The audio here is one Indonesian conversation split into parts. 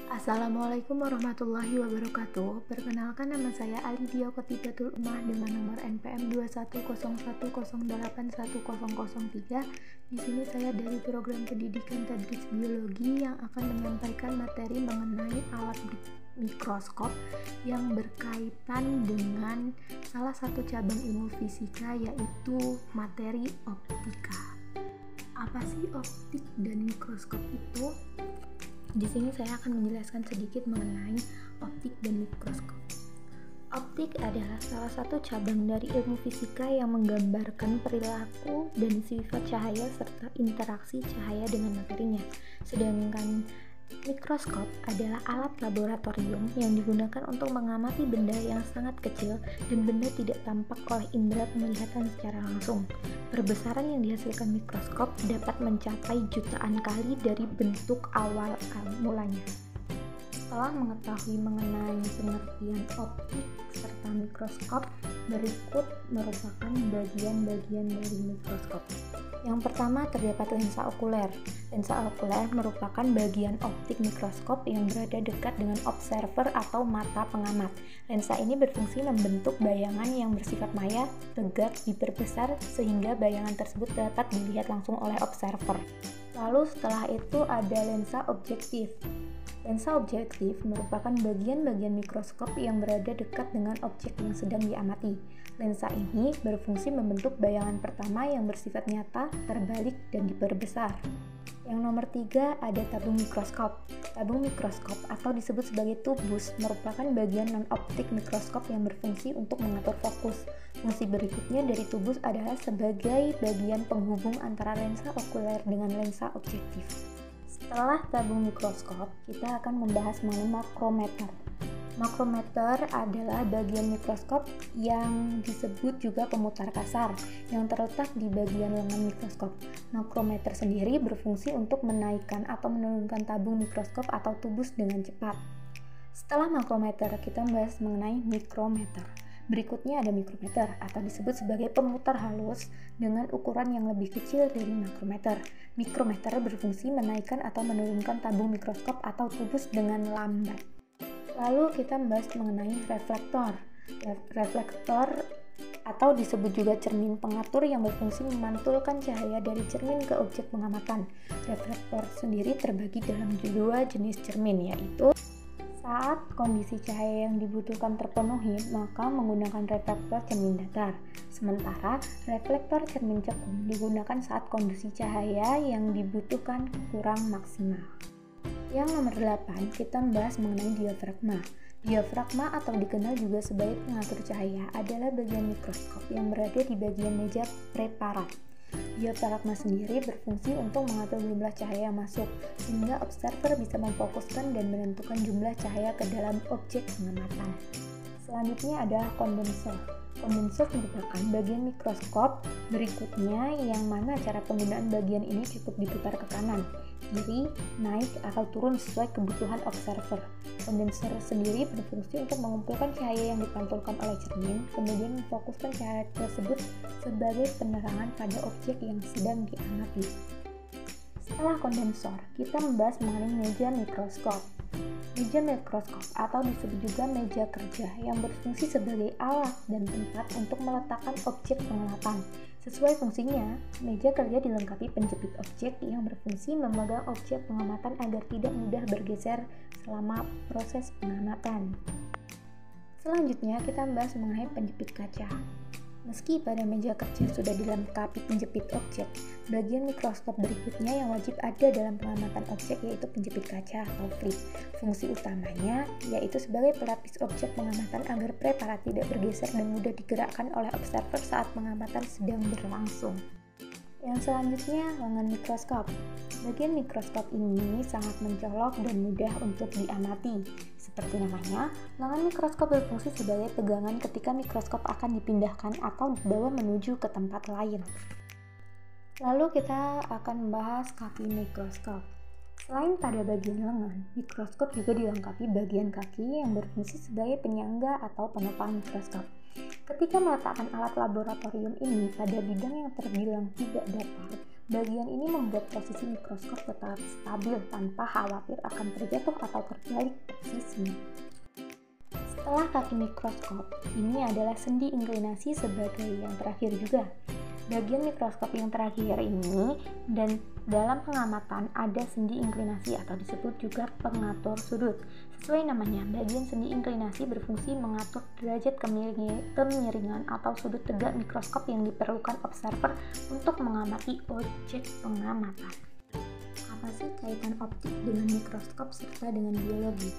Assalamualaikum warahmatullahi wabarakatuh. Perkenalkan, nama saya Alidia Kotibatul Umah dengan nomor NPM 210108103. Di sini saya dari program pendidikan Tadris Biologi yang akan menyampaikan materi mengenai alat mikroskop yang berkaitan dengan salah satu cabang ilmu fisika, yaitu materi optika. Apa sih optik dan mikroskop itu? Di sini saya akan menjelaskan sedikit mengenai optik dan mikroskop. Optik adalah salah satu cabang dari ilmu fisika yang menggambarkan perilaku dan sifat cahaya serta interaksi cahaya dengan materinya. Sedangkan mikroskop adalah alat laboratorium yang digunakan untuk mengamati benda yang sangat kecil dan benda tidak tampak oleh indera penglihatan secara langsung. Perbesaran yang dihasilkan mikroskop dapat mencapai jutaan kali dari bentuk awal mulanya. Setelah mengetahui mengenai pengertian optik serta mikroskop, berikut merupakan bagian-bagian dari mikroskop. Yang pertama, terdapat lensa okuler. Lensa okuler merupakan bagian optik mikroskop yang berada dekat dengan observer atau mata pengamat. Lensa ini berfungsi membentuk bayangan yang bersifat maya, tegak, diperbesar sehingga bayangan tersebut dapat dilihat langsung oleh observer. Lalu setelah itu ada lensa objektif. Lensa objektif merupakan bagian-bagian mikroskop yang berada dekat dengan objek yang sedang diamati. Lensa ini berfungsi membentuk bayangan pertama yang bersifat nyata, terbalik, dan diperbesar. Yang nomor 3 ada tabung mikroskop. Tabung mikroskop atau disebut sebagai tubus merupakan bagian non-optik mikroskop yang berfungsi untuk mengatur fokus. Fungsi berikutnya dari tubus adalah sebagai bagian penghubung antara lensa okuler dengan lensa objektif. Setelah tabung mikroskop, kita akan membahas mengenai makrometer. Makrometer adalah bagian mikroskop yang disebut juga pemutar kasar yang terletak di bagian lengan mikroskop. Makrometer sendiri berfungsi untuk menaikkan atau menurunkan tabung mikroskop atau tubus dengan cepat. Setelah makrometer, kita membahas mengenai mikrometer. Berikutnya ada mikrometer atau disebut sebagai pemutar halus dengan ukuran yang lebih kecil dari makrometer. Mikrometer berfungsi menaikkan atau menurunkan tabung mikroskop atau tubus dengan lambat. Lalu kita membahas mengenai reflektor. Reflektor atau disebut juga cermin pengatur yang berfungsi memantulkan cahaya dari cermin ke objek pengamatan. Reflektor sendiri terbagi dalam dua jenis cermin, yaitu saat kondisi cahaya yang dibutuhkan terpenuhi, maka menggunakan reflektor cermin datar. Sementara reflektor cermin cekung digunakan saat kondisi cahaya yang dibutuhkan kurang maksimal. Yang nomor 8, kita membahas mengenai diafragma. Diafragma atau dikenal juga sebagai pengatur cahaya adalah bagian mikroskop yang berada di bagian meja preparat. Diafragma sendiri berfungsi untuk mengatur jumlah cahaya yang masuk, sehingga observer bisa memfokuskan dan menentukan jumlah cahaya ke dalam objek pengamatan. Selanjutnya adalah kondensor. Kondensor merupakan bagian mikroskop berikutnya yang mana cara penggunaan bagian ini cukup diputar ke kanan, kiri, naik, atau turun sesuai kebutuhan observer. Kondensor sendiri berfungsi untuk mengumpulkan cahaya yang dipantulkan oleh cermin, kemudian memfokuskan cahaya tersebut sebagai penerangan pada objek yang sedang diamati. Setelah kondensor, kita membahas mengenai meja mikroskop. Meja mikroskop atau disebut juga meja kerja yang berfungsi sebagai alat dan tempat untuk meletakkan objek pengamatan. Sesuai fungsinya, meja kerja dilengkapi penjepit objek yang berfungsi memegang objek pengamatan agar tidak mudah bergeser selama proses pengamatan. Selanjutnya kita membahas mengenai penjepit kaca. Meski pada meja kerja sudah dilengkapi penjepit objek, bagian mikroskop berikutnya yang wajib ada dalam pengamatan objek yaitu penjepit kaca atau flip. Fungsi utamanya yaitu sebagai pelapis objek pengamatan agar preparat tidak bergeser dan mudah digerakkan oleh observer saat pengamatan sedang berlangsung. Yang selanjutnya, lengan mikroskop. Bagian mikroskop ini sangat mencolok dan mudah untuk diamati. Seperti namanya, lengan mikroskop berfungsi sebagai pegangan ketika mikroskop akan dipindahkan atau dibawa menuju ke tempat lain. Lalu kita akan membahas kaki mikroskop. Selain pada bagian lengan, mikroskop juga dilengkapi bagian kaki yang berfungsi sebagai penyangga atau penopang mikroskop. Ketika meletakkan alat laboratorium ini pada bidang yang terbilang tidak datar, Bagian ini membuat posisi mikroskop tetap stabil tanpa khawatir akan terjatuh atau terbalik posisinya. Setelah kaki mikroskop, ini adalah sendi inklinasi sebagai yang terakhir juga. Bagian mikroskop yang terakhir ini dan dalam pengamatan ada sendi inklinasi atau disebut juga pengatur sudut. Sesuai namanya, bagian sendi inklinasi berfungsi mengatur derajat kemiringan atau sudut tegak mikroskop yang diperlukan observer untuk mengamati objek pengamatan. Apa sih kaitan optik dengan mikroskop serta dengan biologi?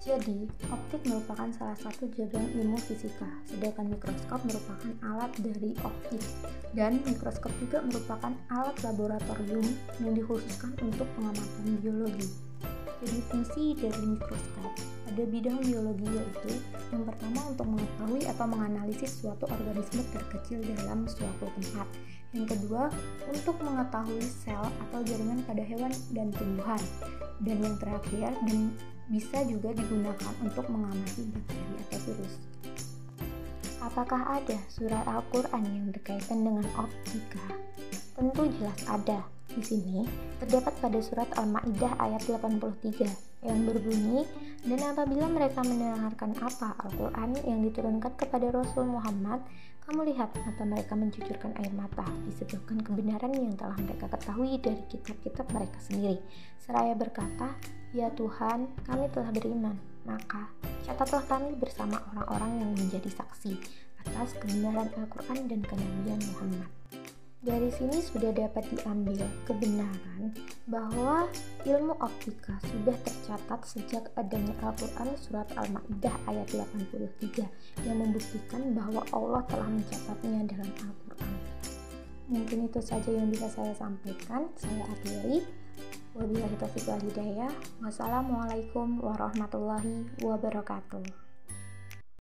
Jadi, optik merupakan salah satu cabang ilmu fisika, sedangkan mikroskop merupakan alat dari optik. Dan mikroskop juga merupakan alat laboratorium yang dikhususkan untuk pengamatan biologi. Jadi, fungsi dari mikroskop pada bidang biologi yaitu yang pertama untuk mengetahui atau menganalisis suatu organisme terkecil dalam suatu tempat. Yang kedua, untuk mengetahui sel atau jaringan pada hewan dan tumbuhan. Dan yang terakhir, dan bisa juga digunakan untuk mengamati bakteri atau virus. Apakah ada surat Al-Quran yang berkaitan dengan optika? Tentu jelas ada. Di sini terdapat pada surat Al-Maidah ayat 83 yang berbunyi, dan apabila mereka mendengarkan apa Al-Quran yang diturunkan kepada Rasul Muhammad, kamu lihat mata mereka mencucurkan air mata disebabkan kebenaran yang telah mereka ketahui dari kitab-kitab mereka sendiri. Seraya berkata, ya Tuhan, kami telah beriman, maka catatlah kami bersama orang-orang yang menjadi saksi atas kebenaran Al-Quran dan kenabian Muhammad. Dari sini sudah dapat diambil kebenaran bahwa ilmu optika sudah tercatat sejak adanya Al-Quran surat Al-Maidah ayat 83 yang membuktikan bahwa Allah telah mencatatnya dalam Al-Quran. Mungkin itu saja yang bisa saya sampaikan. Saya akhiri. Wabillahi taufiq wal hidayah. Wassalamualaikum warahmatullahi wabarakatuh.